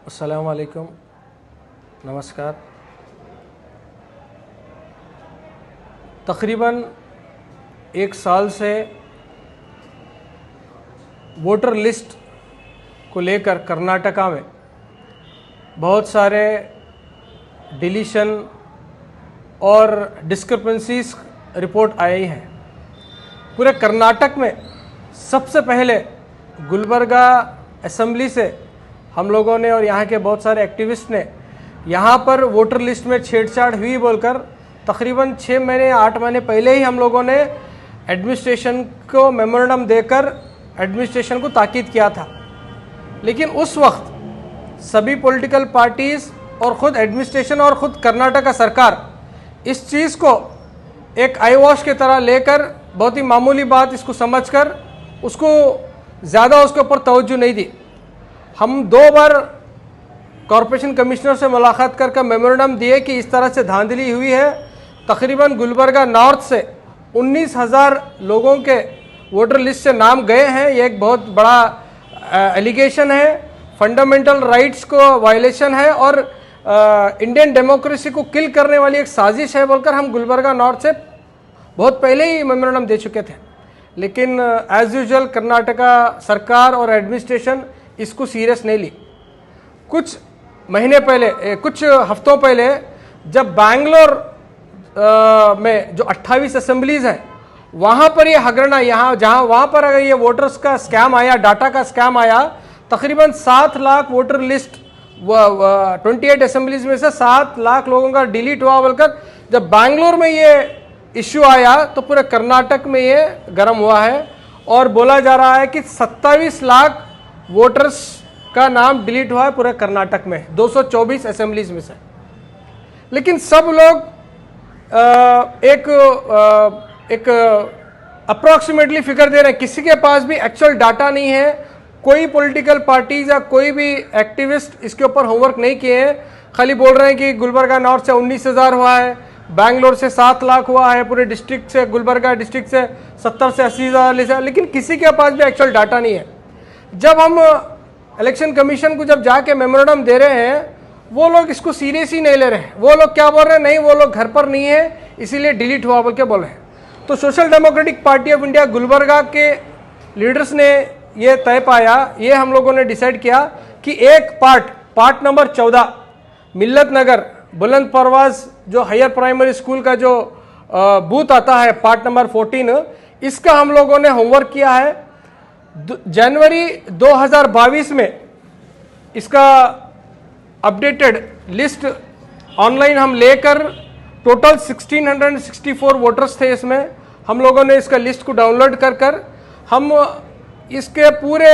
अस्सलाम वालेकुम, नमस्कार। तकरीबन एक साल से वोटर लिस्ट को लेकर कर्नाटका में बहुत सारे डिलीशन और डिस्क्रिपेंसीज रिपोर्ट आई हैं। पूरे कर्नाटक में सबसे पहले गुलबर्गा असेंबली से हम लोगों ने और यहाँ के बहुत सारे एक्टिविस्ट ने यहाँ पर वोटर लिस्ट में छेड़छाड़ हुई बोलकर तकरीबन 6 महीने या 8 महीने पहले ही हम लोगों ने एडमिनिस्ट्रेशन को मेमोरेंडम देकर एडमिनिस्ट्रेशन को ताकीद किया था। लेकिन उस वक्त सभी पॉलिटिकल पार्टीज़ और ख़ुद एडमिनिस्ट्रेशन और ख़ुद कर्नाटका सरकार इस चीज़ को एक आई वॉश की तरह लेकर बहुत ही मामूली बात इसको समझकर उसको ज़्यादा उसके ऊपर तवज्जो नहीं दी। हम 2 बार कॉरपोरेशन कमिश्नर से मुलाकात कर मेमोरेंडम दिए कि इस तरह से धांधली हुई है। तकरीबन गुलबर्गा नॉर्थ से 19,000 लोगों के वोटर लिस्ट से नाम गए हैं। ये एक बहुत बड़ा एलिगेशन है, फंडामेंटल राइट्स को वायलेशन है और इंडियन डेमोक्रेसी को किल करने वाली एक साजिश है बोलकर हम गुलबर्गा नॉर्थ से बहुत पहले ही मेमोरेंडम दे चुके थे। लेकिन एज यूजुअल कर्नाटका सरकार और एडमिनिस्ट्रेशन इसको सीरियस नहीं ली। कुछ महीने पहले, कुछ हफ्तों पहले जब बैंगलोर में जो 28 असेंबलीज हैं वहाँ पर ये हगरना वहाँ पर अगर ये वोटर्स का स्कैम आया, डाटा का स्कैम आया, तकरीबन 7 लाख वोटर लिस्ट 28 असेंबलीज में से 7 लाख लोगों का डिलीट हुआ बोलकर जब बैंगलोर में ये इश्यू आया तो पूरे कर्नाटक में ये गर्म हुआ है और बोला जा रहा है कि 27 लाख वोटर्स का नाम डिलीट हुआ है पूरे कर्नाटक में 224 असेंबलीज में से। लेकिन सब लोग एक अप्रॉक्सीमेटली फिगर दे रहे हैं, किसी के पास भी एक्चुअल डाटा नहीं है। कोई पॉलिटिकल पार्टीज या कोई भी एक्टिविस्ट इसके ऊपर होमवर्क नहीं किए हैं। खाली बोल रहे हैं कि गुलबर्गा नॉर्थ से 19,000 हुआ है, बैंगलोर से 7 लाख हुआ है, पूरे डिस्ट्रिक्ट से गुलबर्गा डिस्ट्रिक्ट से 70 से 80,000, लेकिन किसी के पास भी एक्चुअल डाटा नहीं है। जब हम इलेक्शन कमीशन को जब जाके मेमोरेंडम दे रहे हैं वो लोग इसको सीरियस ही नहीं ले रहे हैं। वो लोग क्या बोल रहे हैं, नहीं वो लोग घर पर नहीं है इसीलिए डिलीट हुआ बोल के बोल रहे हैं। तो social democratic party of India Gulbarga के लीडर्स ने ये तय पाया, ये हम लोगों ने डिसाइड किया कि एक पार्ट नंबर 14 मिल्लत नगर बुलंद परवाज जो हायर प्राइमरी स्कूल का जो बूथ आता है पार्ट नंबर 14, इसका हम लोगों ने होमवर्क किया है। जनवरी 2022 में इसका अपडेटेड लिस्ट ऑनलाइन हम लेकर टोटल 1664 वोटर्स थे। इसमें हम लोगों ने इसका लिस्ट को डाउनलोड कर हम इसके पूरे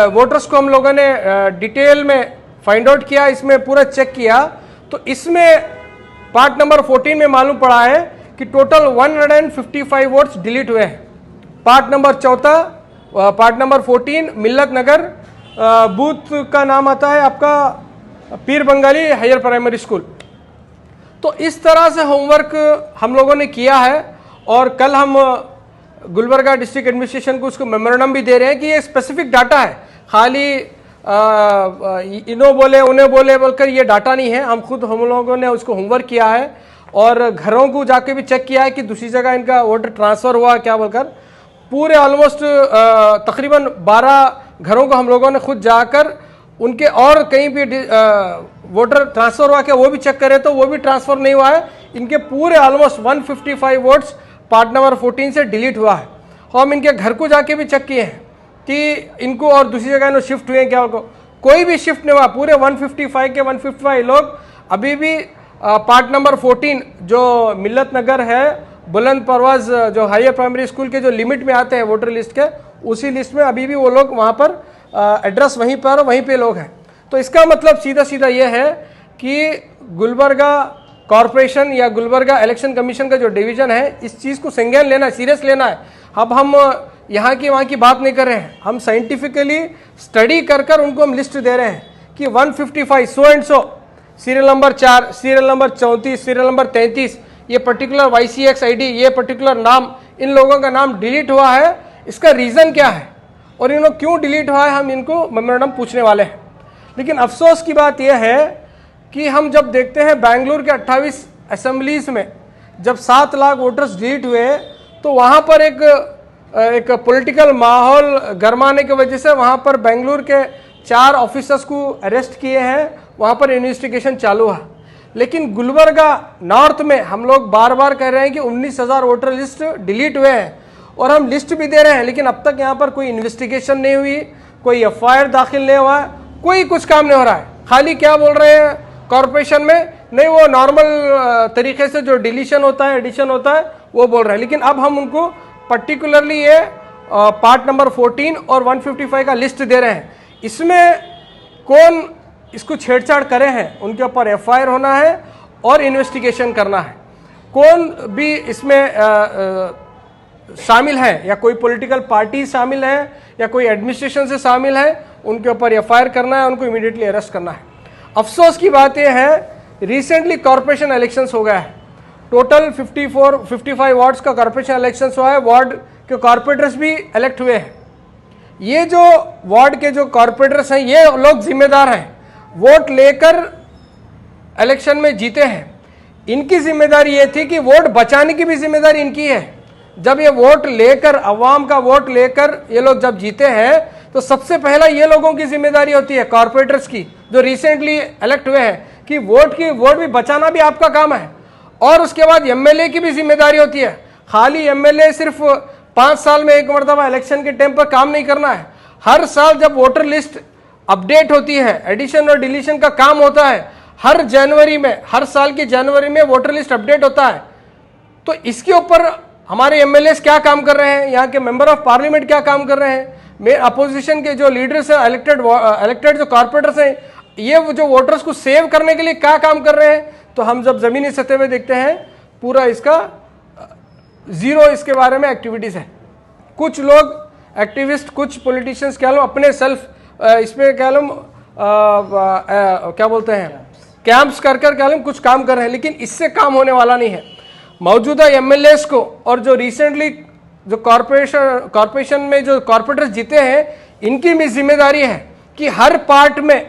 वोटर्स को हम लोगों ने डिटेल में फाइंड आउट किया, इसमें पूरा चेक किया। तो इसमें पार्ट नंबर 14 में मालूम पड़ा है कि टोटल 155 वोट्स डिलीट हुए हैं। पार्ट नंबर 14 मिल्लत नगर, बूथ का नाम आता है आपका पीर बंगाली हायर प्राइमरी स्कूल। तो इस तरह से होमवर्क हम लोगों ने किया है और कल हम गुलबर्गा डिस्ट्रिक्ट एडमिनिस्ट्रेशन को उसको मेमोरेंडम भी दे रहे हैं कि ये स्पेसिफिक डाटा है, खाली इन्हों बोले उन्हें बोले बोलकर ये डाटा नहीं है। हम लोगों ने उसको होमवर्क किया है और घरों को जाके भी चेक किया है कि दूसरी जगह इनका वोटर ट्रांसफ़र हुआ क्या बोलकर। पूरे ऑलमोस्ट तकरीबन 12 घरों को हम लोगों ने खुद जाकर उनके और कहीं भी वोटर ट्रांसफ़र हुआ क्या वो भी चेक करें तो वो भी ट्रांसफ़र नहीं हुआ है। इनके पूरे ऑलमोस्ट 155 वोट्स पार्ट नंबर 14 से डिलीट हुआ है। हम इनके घर को जाके भी चेक किए हैं कि इनको और दूसरी जगह इन्होंने शिफ्ट हुए हैं क्या, कोई भी शिफ्ट नहीं हुआ। पूरे 155 के 155 लोग अभी भी पार्ट नंबर 14 जो मिल्लत नगर है बुलंद परवाज जो हायर प्राइमरी स्कूल के जो लिमिट में आते हैं वोटर लिस्ट के, उसी लिस्ट में अभी भी वो लोग वहाँ पर एड्रेस वहीं पे लोग हैं। तो इसका मतलब सीधा ये है कि गुलबर्गा कॉरपोरेशन या गुलबर्गा इलेक्शन कमीशन का जो डिवीज़न है इस चीज़ को संज्ञान लेना है, सीरियस लेना है। अब हम यहाँ की वहाँ की बात नहीं कर रहे हैं, हम साइंटिफिकली स्टडी कर उनको हम लिस्ट दे रहे हैं कि 155 so and so, serial number 4, serial number 34, serial number 33, ये पर्टिकुलर YCX ID, ये पर्टिकुलर नाम, इन लोगों का नाम डिलीट हुआ है। इसका रीज़न क्या है और इन्होंने क्यों डिलीट हुआ है, हम इनको मेमोरेंडम पूछने वाले हैं। लेकिन अफसोस की बात यह है कि हम जब देखते हैं बेंगलुरु के 28 असेंबलीज में जब 7 लाख वोटर्स डिलीट हुए तो वहाँ पर एक पॉलिटिकल माहौल गरमाने की वजह से वहाँ पर बेंगलुरु के 4 ऑफिसर्स को अरेस्ट किए हैं, वहाँ पर इन्वेस्टिगेशन चालू है। लेकिन गुलबर्गा नॉर्थ में हम लोग बार बार कह रहे हैं कि 19,000 वोटर लिस्ट डिलीट हुए हैं और हम लिस्ट भी दे रहे हैं, लेकिन अब तक यहाँ पर कोई इन्वेस्टिगेशन नहीं हुई, कोई एफआईआर दाखिल नहीं हुआ, कोई कुछ काम नहीं हो रहा है। खाली क्या बोल रहे हैं कॉरपोरेशन में, नहीं वो नॉर्मल तरीके से जो डिलीशन होता है, एडिशन होता है वो बोल रहे हैं। लेकिन अब हम उनको पर्टिकुलरली ये पार्ट नंबर 14 और 155 का लिस्ट दे रहे हैं। इसमें कौन इसको छेड़छाड़ करे हैं उनके ऊपर एफआईआर होना है और इन्वेस्टिगेशन करना है। कौन भी इसमें शामिल है या कोई पॉलिटिकल पार्टी शामिल है या कोई एडमिनिस्ट्रेशन से शामिल है, उनके ऊपर एफआईआर करना है, उनको इमीडिएटली अरेस्ट करना है। अफसोस की बात यह है रिसेंटली कॉर्पोरेशन इलेक्शंस हो गया है, टोटल 55 वार्ड्स का कॉर्पोरेशन इलेक्शंस हुआ है, वार्ड के कॉर्पोरेटर्स भी इलेक्ट हुए हैं। ये जो वार्ड के जो कॉर्पोरेटर्स हैं ये लोग जिम्मेदार हैं, वोट लेकर इलेक्शन में जीते हैं। इनकी जिम्मेदारी ये थी कि वोट बचाने की भी जिम्मेदारी इनकी है। जब ये वोट लेकर, अवाम का वोट लेकर ये लोग जब जीते हैं तो सबसे पहला ये लोगों की जिम्मेदारी होती है, कॉर्पोरेटर्स की जो रिसेंटली इलेक्ट हुए हैं, कि वोट भी बचाना भी आपका काम है। और उसके बाद एमएलए की भी जिम्मेदारी होती है। खाली एमएलए सिर्फ 5 साल में एक मरतबा इलेक्शन के टाइम पर काम नहीं करना है। हर साल जब वोटर लिस्ट अपडेट होती है, एडिशन और डिलीशन का काम होता है, हर जनवरी में, हर साल की जनवरी में वोटर लिस्ट अपडेट होता है। तो इसके ऊपर हमारे एमएलए क्या काम कर रहे हैं, यहाँ के मेंबर ऑफ पार्लियामेंट क्या काम कर रहे हैं, अपोजिशन के जो लीडर्स हैं, इलेक्टेड जो कॉर्पोरेटर्स हैं, ये जो वोटर्स को सेव करने के लिए क्या काम कर रहे हैं। तो हम जब जमीनी सतह पे देखते हैं पूरा इसका जीरो इसके बारे में एक्टिविटीज है। कुछ लोग एक्टिविस्ट, कुछ पॉलिटिशियंस कह लो अपने सेल्फ इसमें कह लो क्या बोलते हैं कैंप्स कर कह लो कुछ काम कर रहे हैं, लेकिन इससे काम होने वाला नहीं है। मौजूदा एमएलएस को और जो रिसेंटली जो कॉर्पोरेशन में जो कॉर्पोरेटर्स जीते हैं, इनकी भी जिम्मेदारी है कि हर पार्ट में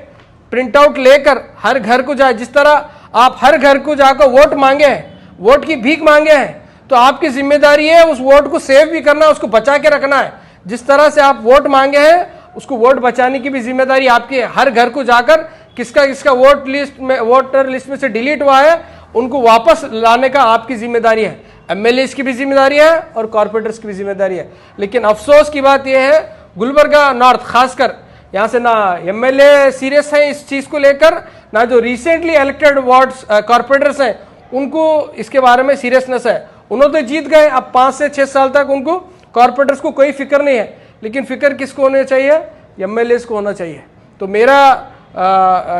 प्रिंट आउट लेकर हर घर को जाए। जिस तरह आप हर घर को जाकर वोट मांगे हैं, वोट की भीख मांगे हैं, तो आपकी जिम्मेदारी है उस वोट को सेव भी करना, उसको बचा के रखना है। जिस तरह से आप वोट मांगे हैं, उसको वोट बचाने की भी जिम्मेदारी आपकी है। हर घर को जाकर किसका वोटर लिस्ट में से डिलीट हुआ है, उनको वापस लाने का आपकी जिम्मेदारी है। एमएलए की भी जिम्मेदारी है और कॉर्पोरेटर्स की भी जिम्मेदारी है। लेकिन अफसोस की बात यह है गुलबर्गा नॉर्थ खासकर, यहाँ से ना एमएलए सीरियस है इस चीज को लेकर, ना जो रिसेंटली इलेक्टेड वार्ड्स कॉर्पोरेटर्स हैं उनको इसके बारे में सीरियसनेस है। उन्होंने तो जीत गए, अब 5 से 6 साल तक उनको कॉर्पोरेटर्स को कोई फिक्र नहीं है। लेकिन फिक्र किसको होना चाहिए, एमएलए को होना चाहिए। तो मेरा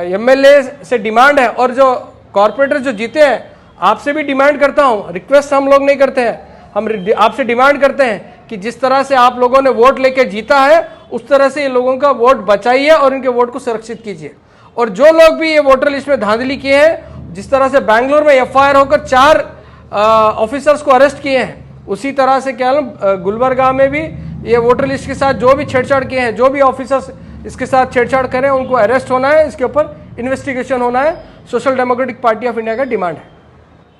एमएलए से डिमांड है और जो कॉर्पोरेटर जो जीते हैं आपसे भी डिमांड करता हूं, रिक्वेस्ट हम लोग नहीं करते हैं, हम आपसे डिमांड करते हैं कि जिस तरह से आप लोगों ने वोट लेके जीता है उस तरह से ये लोगों का वोट बचाइए और इनके वोट को सुरक्षित कीजिए। और जो लोग भी ये वोटर लिस्ट में धांधली किए हैं, जिस तरह से बेंगलुरु में एफआईआर होकर 4 ऑफिसर्स को अरेस्ट किए हैं, उसी तरह से क्या गुलबर्गा में भी ये वोटर लिस्ट के साथ जो भी छेड़छाड़ किए हैं, जो भी ऑफिसर्स इसके साथ छेड़छाड़ करें उनको अरेस्ट होना है, इसके ऊपर इन्वेस्टिगेशन होना है। Social democratic party of India का डिमांड है।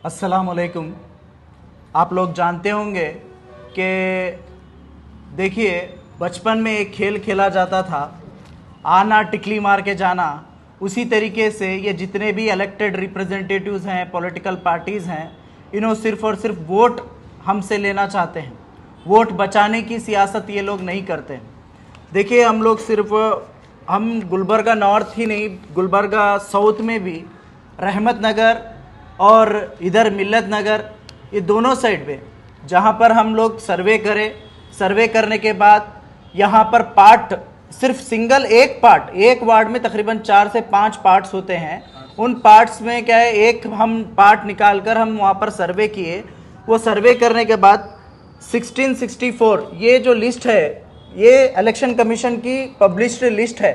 अस्सलाम वालेकुम। आप लोग जानते होंगे कि देखिए बचपन में एक खेल खेला जाता था, आना टिकली मार के जाना। उसी तरीके से ये जितने भी इलेक्टेड रिप्रेजेंटेटिव्स हैं, पॉलिटिकल पार्टीज़ हैं, इन्हों सिर्फ़ और सिर्फ वोट हमसे लेना चाहते हैं। वोट बचाने की सियासत ये लोग नहीं करते। देखिए हम गुलबर्गा नॉर्थ ही नहीं, गुलबर्गा साउथ में भी रहमत नगर और इधर मिल्लत नगर, ये दोनों साइड पे जहाँ पर हम लोग सर्वे करने के बाद यहाँ पर पार्ट सिर्फ सिंगल एक वार्ड में तकरीबन 4 से 5 पार्ट्स होते हैं। उन पार्ट्स में क्या है, एक हम पार्ट निकाल कर हम वहाँ पर सर्वे किए। वो सर्वे करने के बाद 1664 ये जो लिस्ट है, ये इलेक्शन कमीशन की पब्लिश्ड लिस्ट है,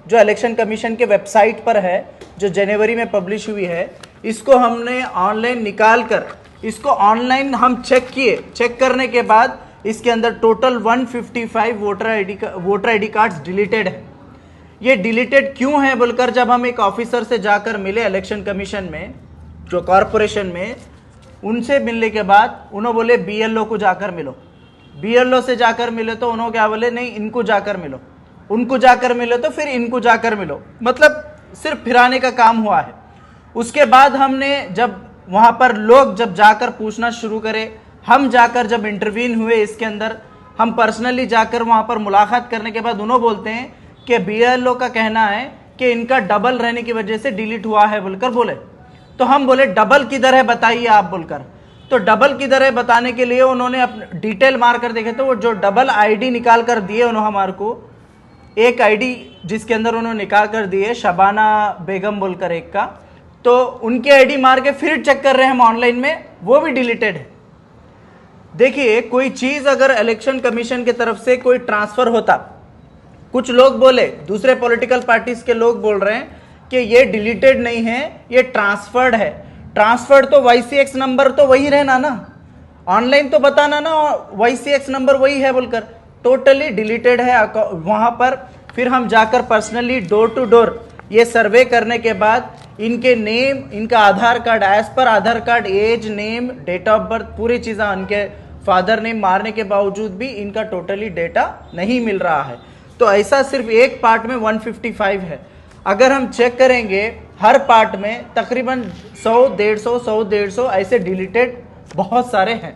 जो इलेक्शन कमीशन के वेबसाइट पर है, जो जनवरी में पब्लिश हुई है। इसको हमने ऑनलाइन निकाल कर, इसको ऑनलाइन हम चेक किए। चेक करने के बाद इसके अंदर total 155 voter ID cards deleted है। ये डिलीटेड क्यों है बोलकर जब हम एक ऑफिसर से जाकर मिले इलेक्शन कमीशन में, जो कॉरपोरेशन में, उनसे मिलने के बाद उन्होंने बोले बीएलओ को जाकर मिलो। बीएलओ से जाकर मिले तो उन्होंने क्या बोले, नहीं इनको जाकर मिलो, उनको जाकर मिलो तो फिर इनको जाकर मिलो, मतलब सिर्फ फिराने का काम हुआ है। उसके बाद हमने जब वहाँ पर लोग जब जाकर पूछना शुरू करे, हम जाकर जब इंटरवीन हुए इसके अंदर, हम पर्सनली जाकर वहाँ पर मुलाकात करने के बाद उन्होंने बोलते हैं कि बीएलओ का कहना है कि इनका डबल रहने की वजह से डिलीट हुआ है बोलकर बोले। तो हम बोले डबल किधर है बताइए आप बोलकर। तो डबल किधर है बताने के लिए उन्होंने अपने डिटेल मार कर देखे तो वो जो डबल आईडी निकाल कर दिए उन्होंने हमारे को, एक आईडी जिसके अंदर उन्होंने निकाल कर दिए शबाना बेगम बोलकर एक का, तो उनकी आईडी मार के फिर चेक कर रहे हैं हम ऑनलाइन में, वो भी डिलीटेड है। देखिए कोई चीज अगर इलेक्शन कमीशन की तरफ से कोई ट्रांसफर होता, कुछ लोग बोले, दूसरे पॉलिटिकल पार्टीज के लोग बोल रहे हैं कि ये डिलीटेड नहीं है, ये ट्रांसफर्ड है। ट्रांसफर्ड तो YCX नंबर तो वही रहना ना, ऑनलाइन तो बताना ना YCX नंबर वही है बोलकर। टोटली डिलीटेड है वहां पर। फिर हम जाकर पर्सनली डोर टू डोर ये सर्वे करने के बाद इनके नेम, इनका आधार कार्ड, एज पर Aadhaar card age, name, date of birth, पूरी चीज़ें, उनके फादर नेम मारने के बावजूद भी इनका टोटली डेटा नहीं मिल रहा है। तो ऐसा सिर्फ एक पार्ट में 155 है। अगर हम चेक करेंगे हर पार्ट में तकरीबन 100-150 ऐसे डिलीटेड बहुत सारे हैं।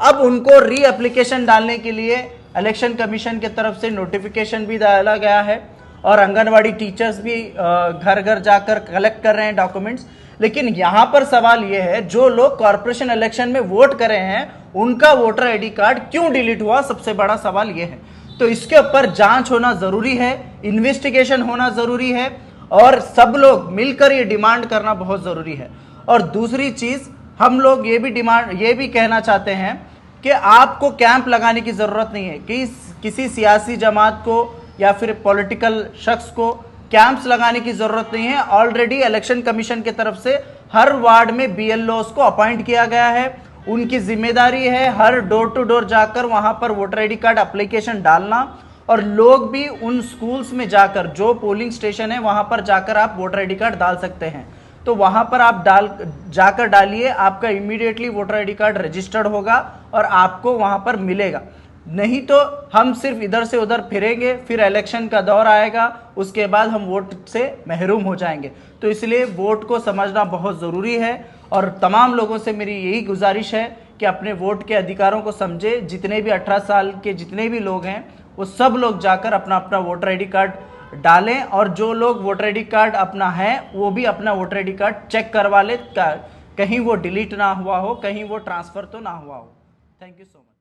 अब उनको री एप्लीकेशन डालने के लिए इलेक्शन कमीशन की तरफ से नोटिफिकेशन भी डाला गया है और आंगनवाड़ी टीचर्स भी घर घर जाकर कलेक्ट कर रहे हैं डॉक्यूमेंट्स। लेकिन यहाँ पर सवाल ये है, जो लोग कॉर्पोरेशन इलेक्शन में वोट करे हैं उनका वोटर आईडी कार्ड क्यों डिलीट हुआ, सबसे बड़ा सवाल ये है। तो इसके ऊपर जांच होना जरूरी है, इन्वेस्टिगेशन होना जरूरी है और सब लोग मिलकर ये डिमांड करना बहुत जरूरी है। और दूसरी चीज हम लोग ये भी कहना चाहते हैं कि आपको कैंप लगाने की जरूरत नहीं है कि किसी सियासी जमात को या फिर पॉलिटिकल शख्स को कैंप्स लगाने की जरूरत नहीं है। ऑलरेडी इलेक्शन कमीशन की तरफ से हर वार्ड में BLOs को अपॉइंट किया गया है। उनकी जिम्मेदारी है हर डोर टू डोर जाकर वहां पर वोटर आईडी कार्ड एप्लीकेशन डालना, और लोग भी उन स्कूल्स में जाकर, जो पोलिंग स्टेशन है वहां पर जाकर आप वोटर आईडी कार्ड डाल सकते हैं। तो वहां पर आप जाकर डालिए, आपका immediately voter ID card registered होगा और आपको वहां पर मिलेगा। नहीं तो हम सिर्फ इधर से उधर फिरेंगे, फिर इलेक्शन का दौर आएगा, उसके बाद हम वोट से महरूम हो जाएंगे। तो इसलिए वोट को समझना बहुत ज़रूरी है और तमाम लोगों से मेरी यही गुजारिश है कि अपने वोट के अधिकारों को समझे। जितने भी 18 साल के जितने भी लोग हैं वो सब लोग जाकर अपना अपना वोटर आईडी कार्ड डालें, और जो लोग वोटर आईडी कार्ड अपना है वो भी अपना वोटर आईडी कार्ड चेक करवा ले, कहीं वो डिलीट ना हुआ हो, कहीं वो ट्रांसफ़र तो ना हुआ हो। Thank you so much.